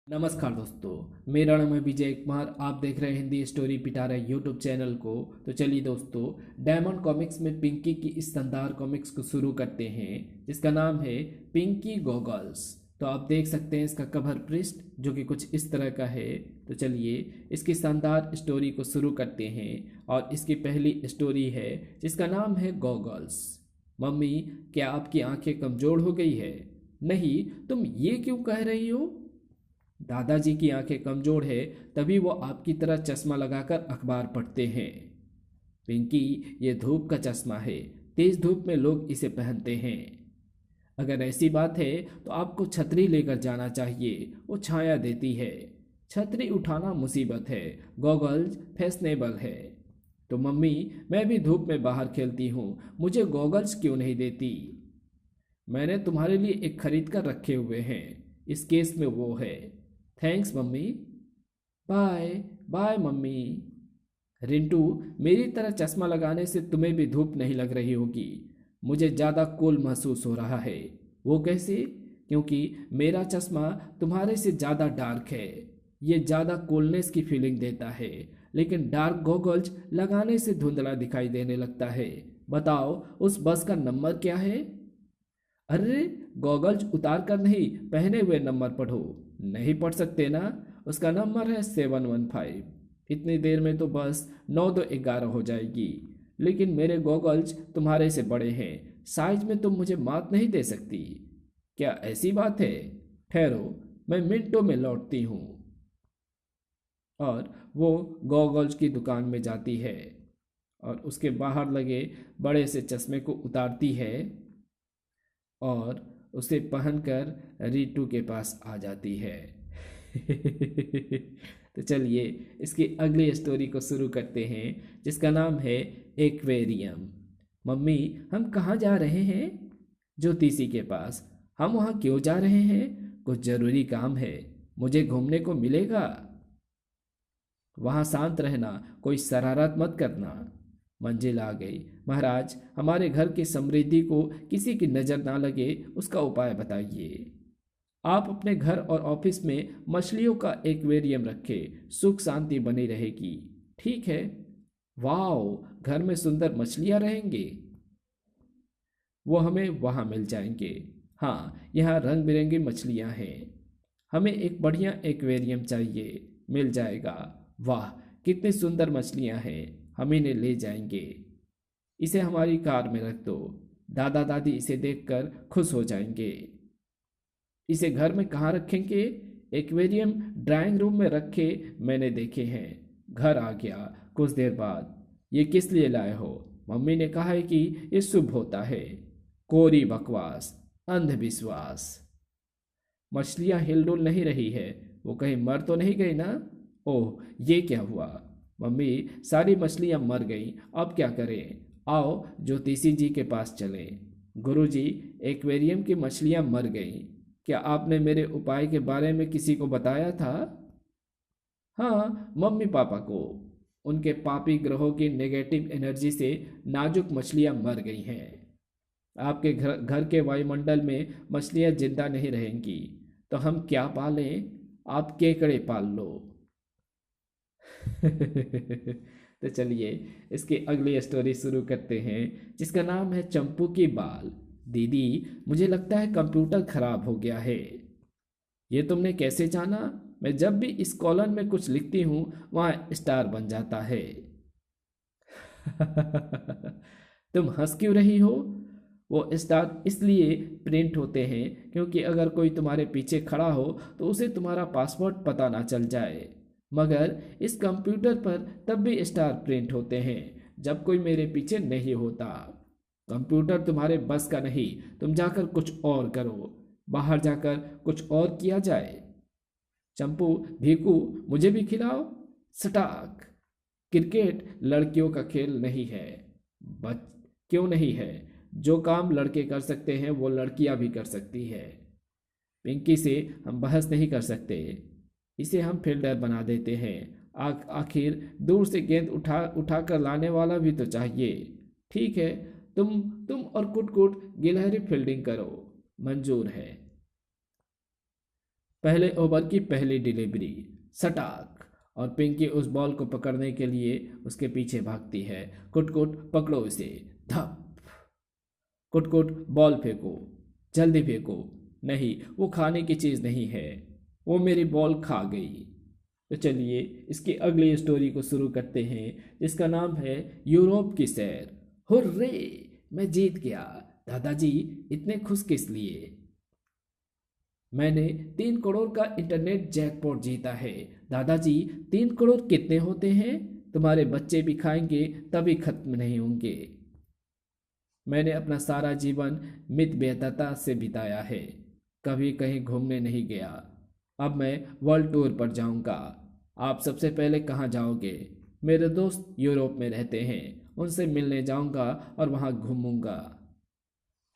नमस्कार दोस्तों, मेरा नाम है विजय कुमार। आप देख रहे हैं हिंदी स्टोरी पिटारा यूट्यूब चैनल को। तो चलिए दोस्तों, डायमंड कॉमिक्स में पिंकी की इस शानदार कॉमिक्स को शुरू करते हैं, जिसका नाम है पिंकी गॉगल्स। तो आप देख सकते हैं इसका कवर पृष्ठ जो कि कुछ इस तरह का है। तो चलिए इसकी शानदार स्टोरी को शुरू करते हैं। और इसकी पहली स्टोरी है जिसका नाम है गॉगल्स। मम्मी, क्या आपकी आंखें कमज़ोर हो गई है? नहीं, तुम ये क्यों कह रही हो? दादाजी की आंखें कमजोर है, तभी वो आपकी तरह चश्मा लगाकर अखबार पढ़ते हैं। पिंकी, ये धूप का चश्मा है। तेज धूप में लोग इसे पहनते हैं। अगर ऐसी बात है तो आपको छतरी लेकर जाना चाहिए, वो छाया देती है। छतरी उठाना मुसीबत है, गॉगल्स फैशनेबल है। तो मम्मी, मैं भी धूप में बाहर खेलती हूँ, मुझे गॉगल्स क्यों नहीं देती? मैंने तुम्हारे लिए एक खरीद कर रखे हुए हैं, इस केस में वो है। Thanks mummy. Bye. Bye mummy. Rintu, मेरी तरह चश्मा लगाने से तुम्हें भी धूप नहीं लग रही होगी। मुझे ज़्यादा कूल महसूस हो रहा है। वो कैसे? क्योंकि मेरा चश्मा तुम्हारे से ज़्यादा डार्क है। ये ज़्यादा कूलनेस की फीलिंग देता है, लेकिन डार्क गॉगल्स लगाने से धुंधला दिखाई देने लगता है। बताओ, उस बस का नंबर क्या है? अरे, गॉगल्स उतार कर नहीं, पहने हुए नंबर पढ़ो। नहीं पढ़ सकते ना? उसका नंबर है 715। इतनी देर में तो बस 9 2 11 हो जाएगी। लेकिन मेरे गॉगल्स तुम्हारे से बड़े हैं, साइज में तुम मुझे मात नहीं दे सकती। क्या ऐसी बात है? ठहरो, मैं मिनटों में लौटती हूँ। और वो गॉगल्स की दुकान में जाती है और उसके बाहर लगे बड़े से चश्मे को उतारती है और उसे पहनकर रीटू के पास आ जाती है। तो चलिए इसकी अगली स्टोरी को शुरू करते हैं, जिसका नाम है एक्वेरियम। मम्मी, हम कहाँ जा रहे हैं? ज्योतिषी के पास। हम वहाँ क्यों जा रहे हैं? कुछ ज़रूरी काम है। मुझे घूमने को मिलेगा? वहाँ शांत रहना, कोई शरारत मत करना। मंजिल आ गई। महाराज, हमारे घर की समृद्धि को किसी की नज़र ना लगे, उसका उपाय बताइए। आप अपने घर और ऑफिस में मछलियों का एक्वेरियम रखें, सुख शांति बनी रहेगी। ठीक है। वाओ, घर में सुंदर मछलियाँ रहेंगी। वो हमें वहाँ मिल जाएंगे। हाँ, यहाँ रंग बिरंगी मछलियाँ हैं। हमें एक बढ़िया एक्वेरियम चाहिए। मिल जाएगा। वाह, कितनी सुंदर मछलियाँ हैं, हम इन्हें ले जाएंगे। इसे हमारी कार में रख दो। दादा दादी इसे देखकर खुश हो जाएंगे। इसे घर में कहाँ रखेंगे? एक्वेरियम ड्राइंग रूम में रखे मैंने देखे हैं। घर आ गया कुछ देर बाद। ये किस लिए लाए हो? मम्मी ने कहा है कि ये शुभ होता है। कोरी बकवास, अंधविश्वास। मछलियाँ हिलडुल नहीं रही है, वो कहीं मर तो नहीं गई ना? ओह, ये क्या हुआ? मम्मी, सारी मछलियाँ मर गईं, अब क्या करें? आओ ज्योतिषी जी के पास चलें। गुरुजी, एक्वेरियम की मछलियाँ मर गईं। क्या आपने मेरे उपाय के बारे में किसी को बताया था? हाँ, मम्मी पापा को। उनके पापी ग्रहों की नेगेटिव एनर्जी से नाजुक मछलियाँ मर गई हैं। आपके घर घर के वायुमंडल में मछलियाँ जिंदा नहीं रहेंगी, तो हम क्या पालें? आप केकड़े पाल लो। तो चलिए इसकी अगली स्टोरी शुरू करते हैं, जिसका नाम है चंपू की बाल। दीदी, मुझे लगता है कंप्यूटर खराब हो गया है। ये तुमने कैसे जाना? मैं जब भी इस कॉलम में कुछ लिखती हूँ वहाँ स्टार बन जाता है। तुम हंस क्यों रही हो? वो स्टार इसलिए प्रिंट होते हैं क्योंकि अगर कोई तुम्हारे पीछे खड़ा हो तो उसे तुम्हारा पासवर्ड पता ना चल जाए। मगर इस कंप्यूटर पर तब भी स्टार प्रिंट होते हैं जब कोई मेरे पीछे नहीं होता। कंप्यूटर तुम्हारे बस का नहीं, तुम जाकर कुछ और करो। बाहर जाकर कुछ और किया जाए। चंपू, भीकू, मुझे भी खिलाओ। सटाक। क्रिकेट लड़कियों का खेल नहीं है। बच क्यों नहीं है? जो काम लड़के कर सकते हैं वो लड़कियां भी कर सकती है। पिंकी से हम बहस नहीं कर सकते। इसे हम फील्डर बना देते हैं। आखिर दूर से गेंद उठा कर लाने वाला भी तो चाहिए। ठीक है, तुम और कुट कुट गिलहरी फील्डिंग करो। मंजूर है। पहले ओवर की पहली डिलीवरी, सटाक, और पिंकी उस बॉल को पकड़ने के लिए उसके पीछे भागती है। कुट कुट पकड़ो इसे, धप। कुट कुट बॉल फेंको, जल्दी फेंको। नहीं, वो खाने की चीज़ नहीं है, वो मेरी बॉल खा गई। तो चलिए इसकी अगली स्टोरी को शुरू करते हैं, जिसका नाम है यूरोप की सैर। हुर्रे, मैं जीत गया। दादाजी इतने खुश किस लिए? मैंने 3 करोड़ का इंटरनेट जैकपॉट जीता है। दादाजी 3 करोड़ कितने होते हैं? तुम्हारे बच्चे भी खाएंगे तभी खत्म नहीं होंगे। मैंने अपना सारा जीवन मित व्यस्तता से बिताया है, कभी कहीं घूमने नहीं गया। अब मैं वर्ल्ड टूर पर जाऊंगा। आप सबसे पहले कहाँ जाओगे? मेरे दोस्त यूरोप में रहते हैं, उनसे मिलने जाऊंगा और वहाँ घूमूंगा।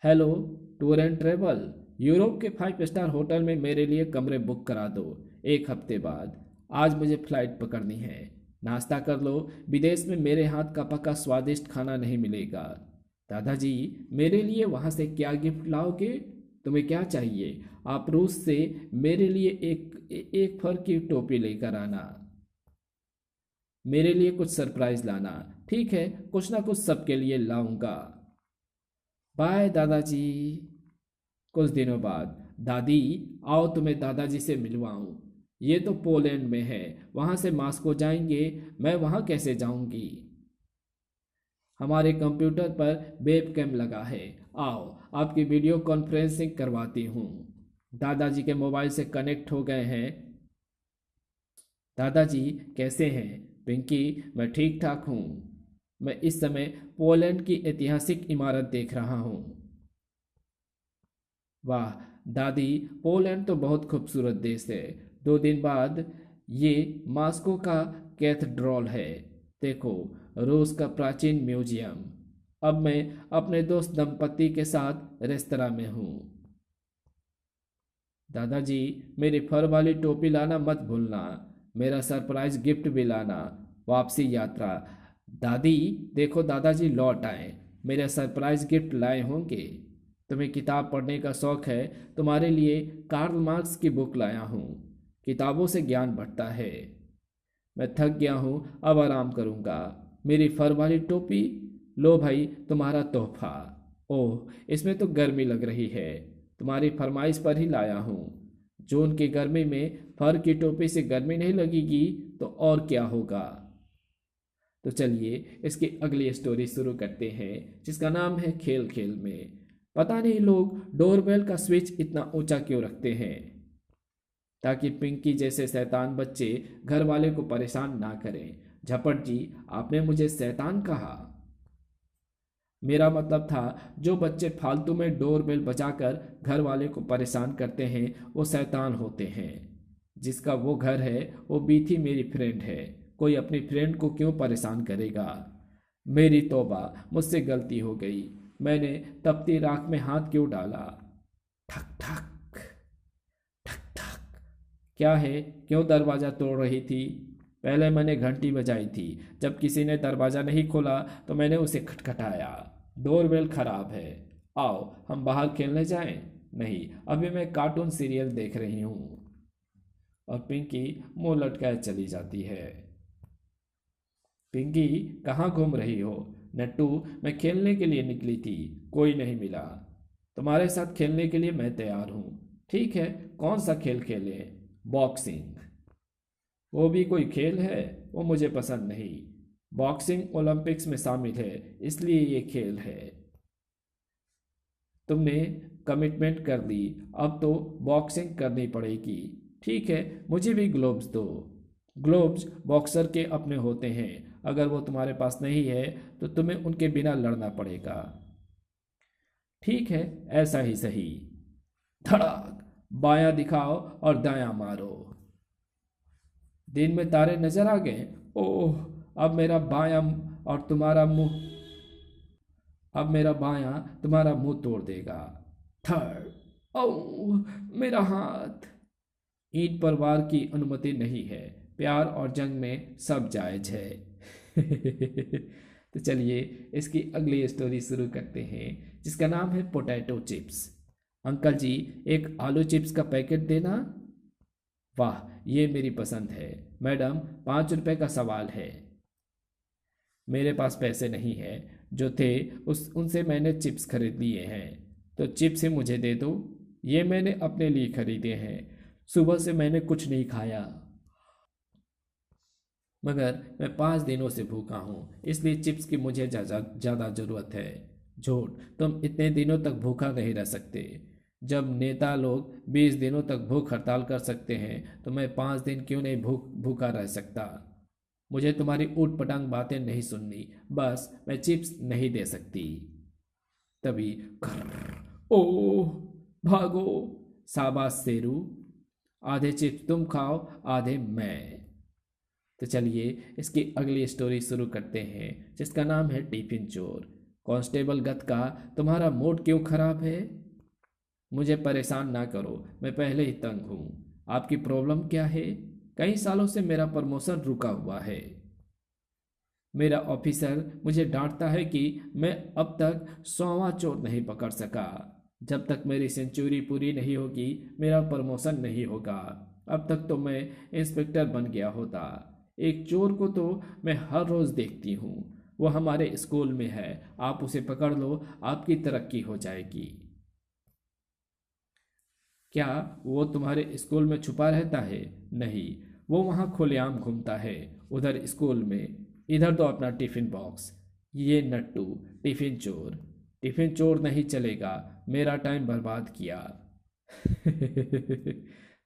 Hello, tour and travel. Europe के 5 स्टार होटल में मेरे लिए कमरे बुक करा दो 1 हफ्ते बाद। आज मुझे फ्लाइट पकड़नी है। नाश्ता कर लो, विदेश में मेरे हाथ का पका स्वादिष्ट खाना नहीं मिलेगा। दादाजी, मेरे लिए वहाँ से क्या गिफ्ट लाओगे? तुम्हें क्या चाहिए? आप रूस से मेरे लिए एक फर की टोपी लेकर आना। मेरे लिए कुछ सरप्राइज लाना। ठीक है, कुछ ना कुछ सबके लिए लाऊंगा। बाय दादाजी। कुछ दिनों बाद, दादी, आओ तुम्हें दादाजी से मिलवाऊं। ये तो पोलैंड में है, वहां से मॉस्को जाएंगे। मैं वहां कैसे जाऊंगी? हमारे कंप्यूटर पर वेब कैम लगा है, आओ आपकी वीडियो कॉन्फ्रेंसिंग करवाती हूँ। दादाजी के मोबाइल से कनेक्ट हो गए हैं। दादाजी कैसे हैं? पिंकी, मैं ठीक ठाक हूँ। मैं इस समय पोलैंड की ऐतिहासिक इमारत देख रहा हूँ। वाह दादी, पोलैंड तो बहुत खूबसूरत देश है। 2 दिन बाद ये मॉस्को का कैथेड्रल है। देखो, रूस का प्राचीन म्यूजियम। अब मैं अपने दोस्त दंपति के साथ रेस्तरा में हूँ। दादाजी, मेरी फर वाली टोपी लाना मत भूलना। मेरा सरप्राइज गिफ्ट भी लाना। वापसी यात्रा। दादी, देखो दादाजी लौट आए, मेरा सरप्राइज गिफ्ट लाए होंगे। तुम्हें किताब पढ़ने का शौक है, तुम्हारे लिए कार्ल मार्क्स की बुक लाया हूँ। किताबों से ज्ञान बढ़ता है। मैं थक गया हूँ, अब आराम करूँगा। मेरी फर वाली टोपी, लो भाई तुम्हारा तोहफा। ओह, इसमें तो गर्मी लग रही है। तुम्हारी फरमाइश पर ही लाया हूँ। जून की गर्मी में फर की टोपी से गर्मी नहीं लगेगी तो और क्या होगा? तो चलिए इसकी अगली स्टोरी शुरू करते हैं, जिसका नाम है खेल खेल में। पता नहीं लोग डोरबेल का स्विच इतना ऊंचा क्यों रखते हैं, ताकि पिंकी जैसे शैतान बच्चे घर वाले को परेशान ना करें। झपट जी, आपने मुझे शैतान कहा? मेरा मतलब था जो बच्चे फालतू में डोरबेल बजाकर घर वाले को परेशान करते हैं वो शैतान होते हैं। जिसका वो घर है वो बीथी मेरी फ्रेंड है, कोई अपनी फ्रेंड को क्यों परेशान करेगा? मेरी तौबा, मुझसे गलती हो गई। मैंने तपती राख में हाथ क्यों डाला? ठक ठक ठक ठक। क्या है, क्यों दरवाज़ा तोड़ रही थी? पहले मैंने घंटी बजाई थी, जब किसी ने दरवाज़ा नहीं खोला तो मैंने उसे खटखटाया। डोरबेल खराब है। आओ हम बाहर खेलने जाएं। नहीं, अभी मैं कार्टून सीरियल देख रही हूँ। और पिंकी मुंह लटकाए चली जाती है। पिंकी, कहाँ घूम रही हो? नट्टू, मैं खेलने के लिए निकली थी, कोई नहीं मिला। तुम्हारे साथ खेलने के लिए मैं तैयार हूँ। ठीक है, कौन सा खेल खेलें? बॉक्सिंग। वो भी कोई खेल है? वो मुझे पसंद नहीं। बॉक्सिंग ओलंपिक्स में शामिल है, इसलिए ये खेल है। तुमने कमिटमेंट कर ली, अब तो बॉक्सिंग करनी पड़ेगी। ठीक है, मुझे भी ग्लोव्स दो। ग्लोव्स बॉक्सर के अपने होते हैं, अगर वो तुम्हारे पास नहीं है तो तुम्हें उनके बिना लड़ना पड़ेगा। ठीक है, ऐसा ही सही। धड़ाक, बायां दिखाओ और दायां मारो। दिन में तारे नजर आ गए। ओह, अब मेरा बायां और तुम्हारा मुंह अब मेरा बायां तुम्हारा मुंह तोड़ देगा। थर्ड। ओह, मेरा हाथ। ईंट पर वार की अनुमति नहीं है। प्यार और जंग में सब जायज है। तो चलिए इसकी अगली स्टोरी शुरू करते हैं, जिसका नाम है पोटैटो चिप्स। अंकल जी, एक आलू चिप्स का पैकेट देना। वाह, ये मेरी पसंद है। मैडम, 5 रुपए का सवाल है। मेरे पास पैसे नहीं है, जो थे उस उनसे मैंने चिप्स खरीद लिए हैं, तो चिप्स ही मुझे दे दो। ये मैंने अपने लिए खरीदे हैं, सुबह से मैंने कुछ नहीं खाया, मगर मैं 5 दिनों से भूखा हूँ, इसलिए चिप्स की मुझे ज़्यादा ज़रूरत है। झूठ, तुम इतने दिनों तक भूखा नहीं रह सकते। जब नेता लोग 20 दिनों तक भूख हड़ताल कर सकते हैं तो मैं 5 दिन क्यों नहीं भूखा रह सकता। मुझे तुम्हारी ऊट पटांग बातें नहीं सुननी, बस मैं चिप्स नहीं दे सकती। तभी ओह, भागो। शाबाश शेरू, आधे चिप्स तुम खाओ, आधे मैं। तो चलिए इसकी अगली स्टोरी शुरू करते हैं, जिसका नाम है टिफिन चोर। कांस्टेबल गत्का, तुम्हारा मूड क्यों खराब है? मुझे परेशान ना करो, मैं पहले ही तंग हूँ। आपकी प्रॉब्लम क्या है? कई सालों से मेरा प्रमोशन रुका हुआ है। मेरा ऑफिसर मुझे डांटता है कि मैं अब तक 100वां चोर नहीं पकड़ सका। जब तक मेरी सेंचुरी पूरी नहीं होगी मेरा प्रमोशन नहीं होगा। अब तक तो मैं इंस्पेक्टर बन गया होता। एक चोर को तो मैं हर रोज़ देखती हूँ, वो हमारे स्कूल में है। आप उसे पकड़ लो, आपकी तरक्की हो जाएगी। क्या वो तुम्हारे स्कूल में छुपा रहता है? नहीं, वो वहाँ खुलेआम घूमता है, उधर स्कूल में। इधर तो अपना टिफिन बॉक्स। ये नट्टू टिफिन चोर। टिफिन चोर नहीं चलेगा, मेरा टाइम बर्बाद किया।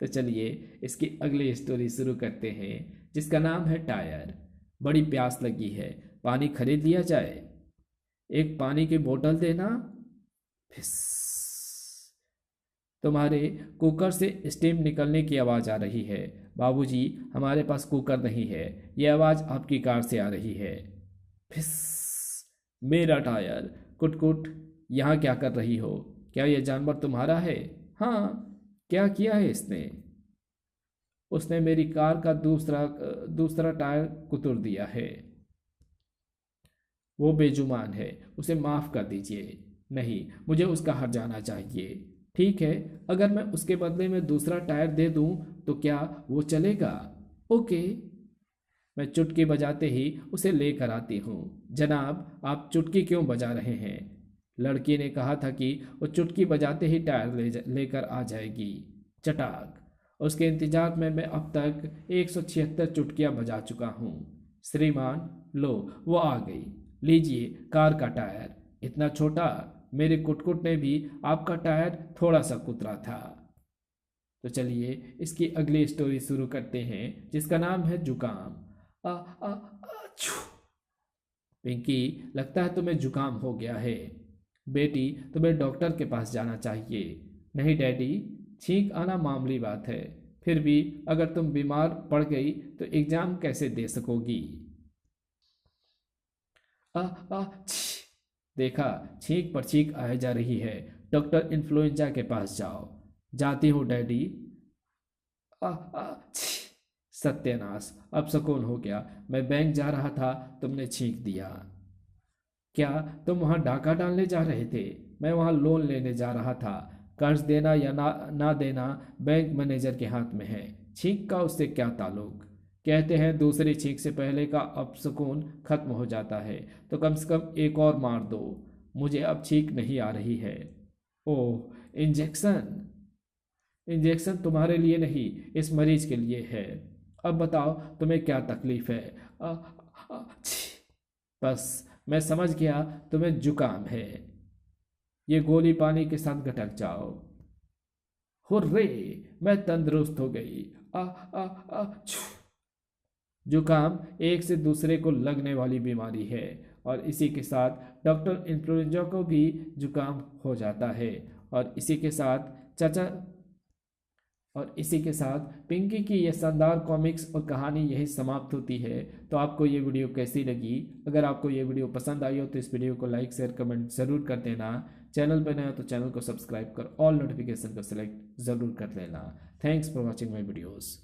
तो चलिए इसकी अगली स्टोरी शुरू करते हैं, जिसका नाम है टायर। बड़ी प्यास लगी है, पानी खरीद लिया जाए। एक पानी की बोतल देना। फिस। तुम्हारे कुकर से स्टीम निकलने की आवाज़ आ रही है। बाबूजी, हमारे पास कुकर नहीं है, यह आवाज़ आपकी कार से आ रही है। फिस। मेरा टायर। कुट कुट, यहाँ क्या कर रही हो? क्या यह जानवर तुम्हारा है? हाँ। क्या किया है इसने? उसने मेरी कार का दूसरा टायर कुतर दिया है। वो बेजुबान है, उसे माफ़ कर दीजिए। नहीं, मुझे उसका हर जाना चाहिए। ठीक है, अगर मैं उसके बदले में दूसरा टायर दे दूं तो क्या वो चलेगा? ओके। मैं चुटकी बजाते ही उसे लेकर आती हूँ। जनाब, आप चुटकी क्यों बजा रहे हैं? लड़की ने कहा था कि वो चुटकी बजाते ही टायर लेकर आ जाएगी। चटाक। उसके इंतजार में मैं अब तक 176 चुटकियाँ बजा चुका हूँ। श्रीमान, लो, वो आ गई। लीजिए कार का टायर। इतना छोटा? मेरे कुटकुट ने भी आपका टायर थोड़ा सा कुतरा था। तो चलिए इसकी अगली स्टोरी शुरू करते हैं, जिसका नाम है जुकाम। आ आ छू। पिंकी, लगता है तुम्हें जुकाम हो गया है। बेटी, तुम्हें डॉक्टर के पास जाना चाहिए। नहीं डैडी, छींक आना मामूली बात है। फिर भी अगर तुम बीमार पड़ गई तो एग्जाम कैसे दे सकोगी? आ आ छी। देखा, छींक पर छींक आए जा रही है। डॉक्टर इन्फ्लुएंजा के पास जाओ। जाती हूँ डैडी। आ आ छी। सत्यानाश, अब सुकून हो गया। मैं बैंक जा रहा था, तुमने छींक दिया। क्या तुम वहाँ डाका डालने जा रहे थे? मैं वहाँ लोन लेने जा रहा था। कर्ज देना या ना देना बैंक मैनेजर के हाथ में है। छींक का उससे क्या ताल्लुक? कहते हैं दूसरी छींक से पहले का अपसुकून खत्म हो जाता है, तो कम से कम एक और मार दो। मुझे अब छींक नहीं आ रही है। ओह, इंजेक्शन। इंजेक्शन तुम्हारे लिए नहीं, इस मरीज के लिए है। अब बताओ तुम्हें क्या तकलीफ है? छी। बस, मैं समझ गया, तुम्हें जुकाम है। ये गोली पानी के साथ गटक जाओ। हुर्रे, मैं तंदुरुस्त हो गई। आ आ आ छू। जुकाम एक से दूसरे को लगने वाली बीमारी है, और इसी के साथ डॉक्टर इन्फ्लुएंजा को भी जुकाम हो जाता है। और इसी के साथ चाचा और इसी के साथ पिंकी की यह शानदार कॉमिक्स और कहानी यही समाप्त होती है। तो आपको ये वीडियो कैसी लगी? अगर आपको ये वीडियो पसंद आई हो तो इस वीडियो को लाइक शेयर कमेंट ज़रूर कर देना। चैनल पर नया तो चैनल को सब्सक्राइब कर ऑल नोटिफिकेशन को सिलेक्ट ज़रूर कर लेना। Thanks for watching my videos.